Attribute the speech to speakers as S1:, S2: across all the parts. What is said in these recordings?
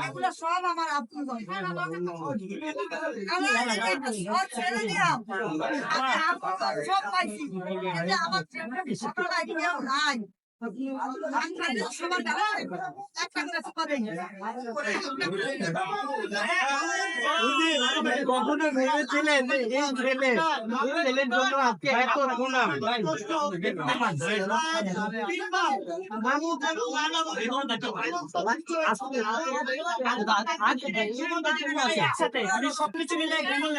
S1: এগুলো সব আমার আপন ভাই। আমার সব ছেড়ে দিলাম। আমি আপন সব পাইছি। কিন্তু আমার ছোটটা কেউ নাই। আমি খাইলে সবার দ্বারা একটা করে চুপা দেই।
S2: কখনো ভেবেছিলেন যে এই ছেলের জন্য আজকে এত সুনাম?
S1: সবকিছু মিলে কেমন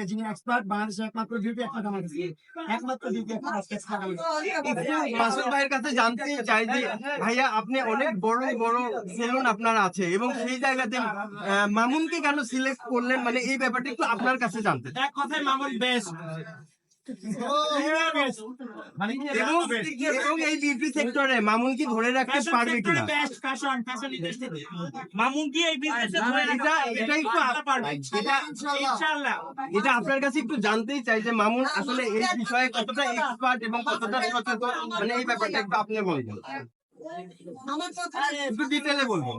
S1: যিনি এক্সপার্ট বাংলাদেশের একমাত্র ডিউটি একমাত্র ডিউটি
S2: মাসুদ ভাইয়ের কাছে জানতে চাই যে ভাইয়া আপনি অনেক বড় বড় সেলুন আপনার আছে এবং সেই জায়গাতে মামুনকে কেন সিলেক্ট করলেন, মানে এই ব্যাপারটা একটু আপনার কাছে জানতে চাই।
S3: এক কথায় মামুন বেস্ট।
S2: এবং এই বিউটি সেক্টরে মামুন কি ধরে রাখতে পারবে কিনা?
S3: মামুন কি এই বিজনেসে ধরে
S2: এটা একটু
S3: ইনশাআল্লাহ
S2: এটা আপনার কাছে একটু জানতেই চাই যে মামুন আসলে এই বিষয়ে কতটা এক্সপার্ট এবং কতটা সচেতন, মানে এই ব্যাপারটা একটু আপনি বলবেন।
S1: আমার কথা
S2: একটু ডিটেইলে বলবো।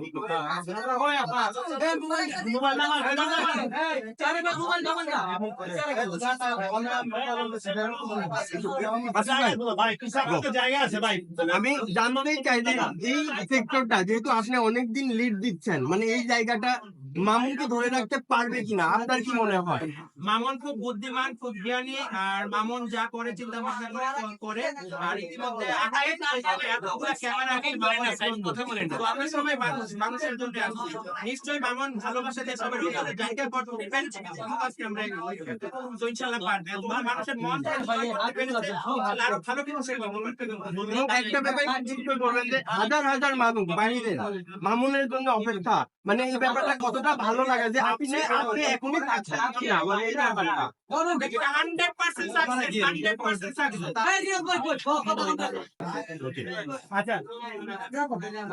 S2: আমি জানতেই চাই যে এই সেক্টরটা যেহেতু আপনি অনেকদিন লিড দিচ্ছেন, মানে এই জায়গাটা মামুনকে ধরে রাখতে পারবে কিনা আপনার কি মনে হয়?
S3: মামুন খুব বুদ্ধিমান, খুব জ্ঞানী, আর মামুন যা করে চিন্তা ভাবনা করে। আর ইতিমধ্যে ক্যামেরা তো আমরা সবাই মানুষের জন্য নিশ্চয়ই মামুন ভালোবাসা দিয়ে সবাই জায়গার পর তো ইনশাআল্লাহ পারবে। মানুষের মন আরো ভালো কিছু
S2: একটা ব্যাপার চিন্তা করবেন যে হাজার হাজার মানুষ বাইরে মামুনের জন্য অপেক্ষা, মানে এই ব্যাপারটা কতটা ভালো লাগে যে আপনি এখনই থাকছেন না, মানে এই ব্যাপারটা
S3: 100% সাকসেস, 100% সাকসেস।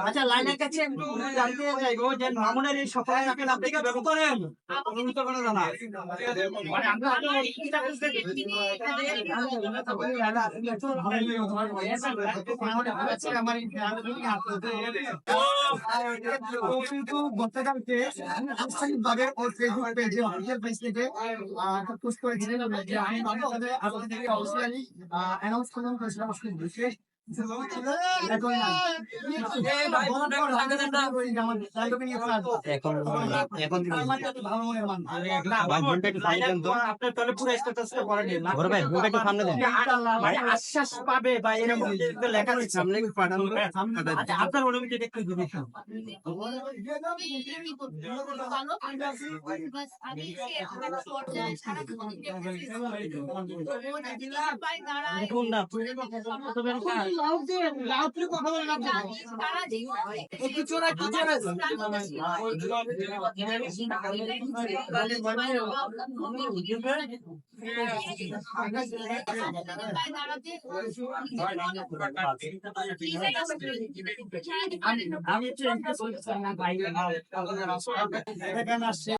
S1: আচ্ছা লাইনের কাছে একটু জানতে চাইবো যে মামুনের এই সফলতাকে আপনি কি ব্যবহার করেন? গতকালকে আনুষ্ঠানিকভাবে ওর ফেসবুক পেজে অফিসিয়াল পেজ থেকে একটা পোস্ট করেছিলেন যে আমি বাংলাদেশে আপনাদেরকে অবশ্যই অ্যানাউন্স করলাম বিশেষ আশ্বাস পাবে বা এরকম লেখা
S2: সামনে পাঠানো
S1: আপনার অনুমতি একটু আমি